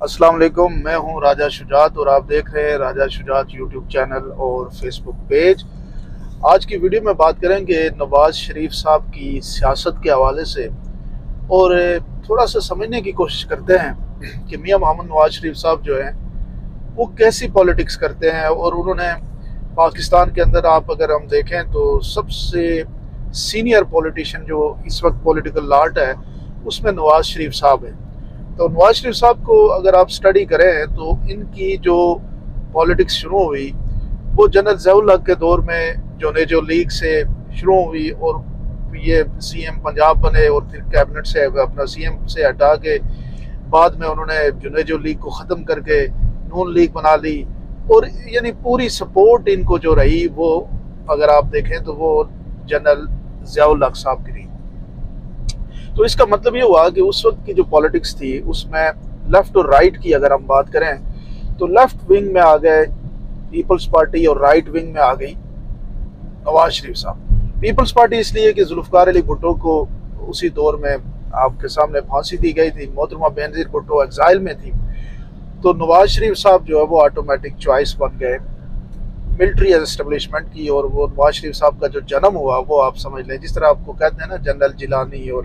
السلام علیکم، میں ہوں راجہ شجاعت اور آپ دیکھ رہے ہیں راجہ شجاعت یوٹیوب چینل اور فیس بک پیج۔ آج کی ویڈیو میں بات کریں گے نواز شریف صاحب کی سیاست کے حوالے سے، اور تھوڑا سا سمجھنے کی کوشش کرتے ہیں کہ میاں محمد نواز شریف صاحب جو ہیں وہ کیسی پالیٹکس کرتے ہیں، اور انہوں نے پاکستان کے اندر آپ اگر ہم دیکھیں تو سب سے سینئر پولیٹیشین جو اس وقت پولیٹیکل لاٹ ہے اس میں نواز شریف صاحب ہیں۔ تو نواز شریف صاحب کو اگر آپ سٹڈی کریں تو ان کی جو پالیٹکس شروع ہوئی وہ جنرل ضیاء الحق کے دور میں جو لیگ سے شروع ہوئی، اور یہ سی ایم پنجاب بنے، اور پھر کیبنٹ سے اپنا سی ایم سے ہٹا کے بعد میں انہوں نے جو لیگ کو ختم کر کے نون لیگ بنا لی، اور یعنی پوری سپورٹ ان کو جو رہی وہ اگر آپ دیکھیں تو وہ جنرل ضیاء الحق صاحب کی رہی۔ تو اس کا مطلب یہ ہوا کہ اس وقت کی جو پالیٹکس تھی اس میں لیفٹ اور رائٹ کی اگر ہم بات کریں تو لیفٹ ونگ میں آ گئے پیپلز پارٹی، اور رائٹ ونگ میں آ گئی نواز شریف صاحب۔ پیپلز پارٹی اس لیے کہ ذوالفقار علی بھٹو کو اسی دور میں آپ کے سامنے پھانسی دی گئی تھی، محترمہ بینظیر بھٹو ایگزائل میں تھی، تو نواز شریف صاحب جو ہے وہ آٹومیٹک چوائس بن گئے ملٹری اسٹیبلشمنٹ کی۔ اور وہ نواز شریف صاحب کا جو جنم ہوا وہ آپ سمجھ لیں، جس طرح آپ کو کہتے ہیں نا جنرل جیلانی اور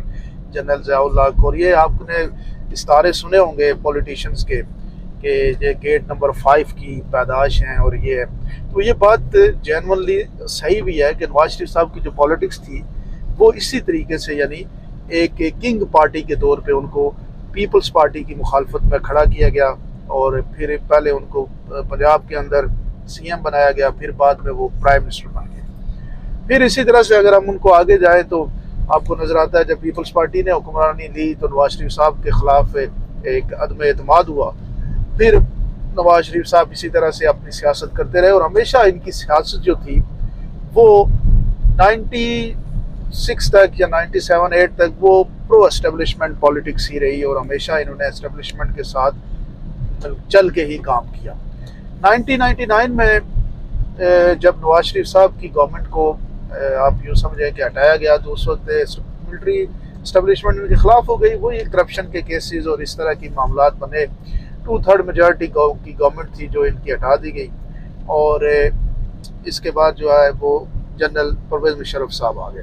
جنرل ضیاء الحق، اور یہ آپ نے استعارے سنے ہوں گے پولیٹیشنز کے کہ یہ گیٹ نمبر 5 کی پیدائش ہیں، اور یہ تو یہ بات جینونلی صحیح بھی ہے کہ نواز شریف صاحب کی جو پولیٹکس تھی وہ اسی طریقے سے، یعنی ایک کنگ پارٹی کے طور پہ ان کو پیپلز پارٹی کی مخالفت میں کھڑا کیا گیا، اور پھر پہلے ان کو پنجاب کے اندر سی ایم بنایا گیا، پھر بعد میں وہ پرائم منسٹر بن گئے۔ پھر اسی طرح سے اگر ہم ان کو آگے جائیں تو آپ کو نظر آتا ہے جب پیپلز پارٹی نے حکمرانی لی تو نواز شریف صاحب کے خلاف ایک عدم اعتماد ہوا، پھر نواز شریف صاحب اسی طرح سے اپنی سیاست کرتے رہے، اور ہمیشہ ان کی سیاست جو تھی وہ 96 تک یا 97-8 تک وہ پرو اسٹیبلشمنٹ پالیٹکس ہی رہی، اور ہمیشہ انہوں نے اسٹیبلشمنٹ کے ساتھ چل کے ہی کام کیا۔ 1999 میں جب نواز شریف صاحب کی گورنمنٹ کو آپ یوں سمجھیں کہ ہٹایا گیا تو اس وقت ملٹری اسٹیبلشمنٹ کے خلاف ہو گئی، وہی کرپشن کے کیسز اور اس طرح کی معاملات بنے، 2/3 میجارٹی کی گورنمنٹ تھی جو ان کی ہٹا دی گئی، اور اس کے بعد جو ہے وہ جنرل پرویز مشرف صاحب آ گئے۔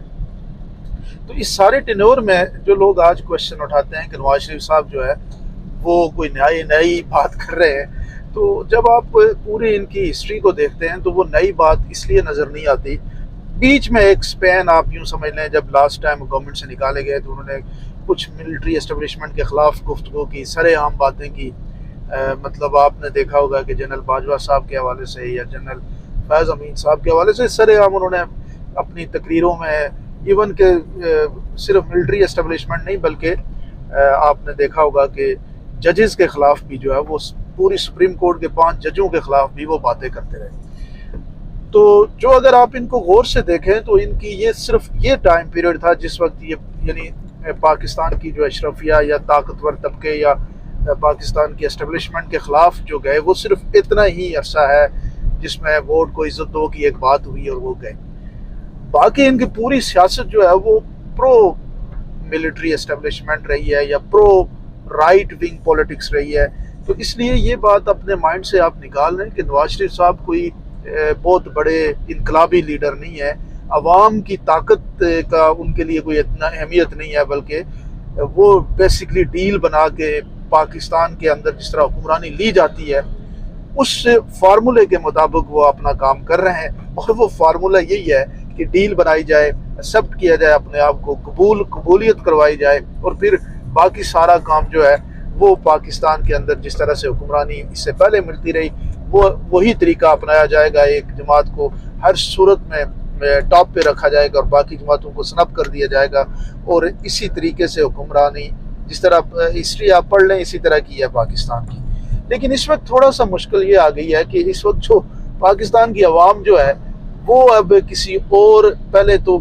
تو اس سارے ٹینور میں جو لوگ آج کوشچن اٹھاتے ہیں کہ نواز شریف صاحب جو ہے وہ کوئی نئی بات کر رہے ہیں، تو جب آپ پوری ان کی ہسٹری کو دیکھتے ہیں تو وہ نئی بات اس لیے نظر نہیں آتی۔ بیچ میں ایک سپین آپ یوں سمجھ لیں جب لاسٹ ٹائم گورنمنٹ سے نکالے گئے تو انہوں نے کچھ ملٹری اسٹیبلشمنٹ کے خلاف گفتگو کی، سرے عام باتیں کی، مطلب آپ نے دیکھا ہوگا کہ جنرل باجوہ صاحب کے حوالے سے یا جنرل فیض امین صاحب کے حوالے سے سرے عام انہوں نے اپنی تقریروں میں ایون کہ صرف ملٹری اسٹیبلشمنٹ نہیں بلکہ آپ نے دیکھا ہوگا کہ ججز کے خلاف بھی جو ہے وہ پوری سپریم کورٹ کے 5 ججوں کے خلاف بھی وہ باتیں کرتے رہے۔ تو جو اگر آپ ان کو غور سے دیکھیں تو ان کی یہ صرف یہ ٹائم پیریڈ تھا جس وقت یہ یعنی پاکستان کی جو اشرفیہ یا طاقتور طبقے یا پاکستان کی اسٹیبلشمنٹ کے خلاف جو گئے وہ صرف اتنا ہی عرصہ ہے جس میں ووٹ کو عزت دو کی ایک بات ہوئی اور وہ گئے۔ باقی ان کی پوری سیاست جو ہے وہ پرو ملٹری اسٹیبلشمنٹ رہی ہے یا پرو رائٹ ونگ پولیٹکس رہی ہے۔ تو اس لیے یہ بات اپنے مائنڈ سے آپ نکال لیں کہ نواز شریف صاحب کوئی بہت بڑے انقلابی لیڈر نہیں ہے، عوام کی طاقت کا ان کے لیے کوئی اتنا اہمیت نہیں ہے، بلکہ وہ بیسیکلی ڈیل بنا کے پاکستان کے اندر جس طرح حکمرانی لی جاتی ہے اس فارمولے کے مطابق وہ اپنا کام کر رہے ہیں، اور وہ فارمولہ یہی ہے کہ ڈیل بنائی جائے، ایکسیپٹ کیا جائے، اپنے آپ کو قبولیت کروائی جائے، اور پھر باقی سارا کام جو ہے وہ پاکستان کے اندر جس طرح سے حکمرانی اس سے پہلے ملتی رہی وہی طریقہ اپنایا جائے گا، ایک جماعت کو ہر صورت میں ٹاپ پہ رکھا جائے گا اور باقی جماعتوں کو سنپ کر دیا جائے گا، اور اسی طریقے سے حکمرانی جس طرح ہسٹری آپ پڑھ لیں اسی طرح کی ہے پاکستان کی۔ لیکن اس وقت تھوڑا سا مشکل یہ آ گئی ہے کہ اس وقت جو پاکستان کی عوام جو ہے وہ اب کسی اور پہلے تو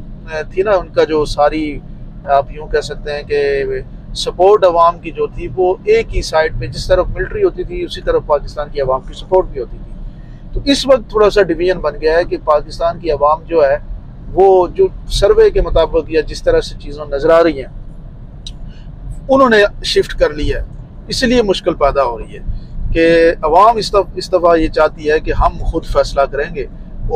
تھی نا ان کا جو ساری آپ یوں کہہ سکتے ہیں کہ سپورٹ عوام کی جو تھی وہ ایک ہی سائڈ پہ جس طرف ملٹری ہوتی تھی اسی طرف پاکستان کی عوام کی سپورٹ بھی ہوتی تھی۔ تو اس وقت تھوڑا سا ڈویژن بن گیا ہے کہ پاکستان کی عوام جو ہے وہ جو سروے کے مطابق یا جس طرح سے چیزوں نظر آ رہی ہیں انہوں نے شفٹ کر لی ہے۔ اس لیے مشکل پیدا ہو رہی ہے کہ عوام اس دفعہ یہ چاہتی ہے کہ ہم خود فیصلہ کریں گے،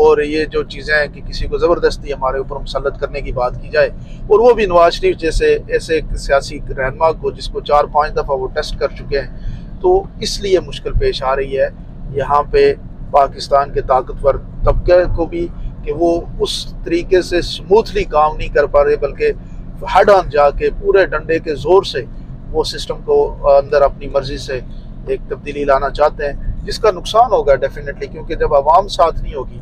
اور یہ جو چیزیں ہیں کہ کسی کو زبردستی ہمارے اوپر مسلط کرنے کی بات کی جائے، اور وہ بھی نواز شریف جیسے ایسے ایک سیاسی رہنما کو جس کو 4-5 دفعہ وہ ٹیسٹ کر چکے ہیں، تو اس لیے مشکل پیش آ رہی ہے یہاں پہ پاکستان کے طاقتور طبقے کو بھی، کہ وہ اس طریقے سے سموتھلی کام نہیں کر پا رہے، بلکہ ہیڈ آن جا کے پورے ڈنڈے کے زور سے وہ سسٹم کو اندر اپنی مرضی سے ایک تبدیلی لانا چاہتے ہیں، جس کا نقصان ہوگا ڈیفینیٹلی، کیونکہ جب عوام ساتھ نہیں ہوگی،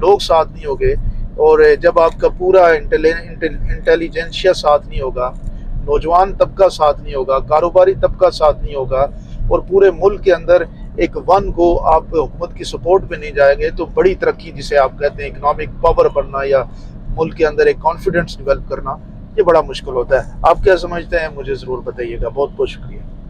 لوگ ساتھ نہیں ہوگے، اور جب آپ کا پورا انٹیلیجنشیا ساتھ نہیں ہوگا، نوجوان طبقہ ساتھ نہیں ہوگا، کاروباری طبقہ ساتھ نہیں ہوگا، اور پورے ملک کے اندر ایک ون کو آپ حکومت کی سپورٹ پہ نہیں جائیں گے، تو بڑی ترقی جسے آپ کہتے ہیں اکنامک پاور بننا یا ملک کے اندر ایک کانفیڈنس ڈیولپ کرنا، یہ بڑا مشکل ہوتا ہے۔ آپ کیا سمجھتے ہیں؟ مجھے ضرور بتائیے گا۔ بہت بہت شکریہ۔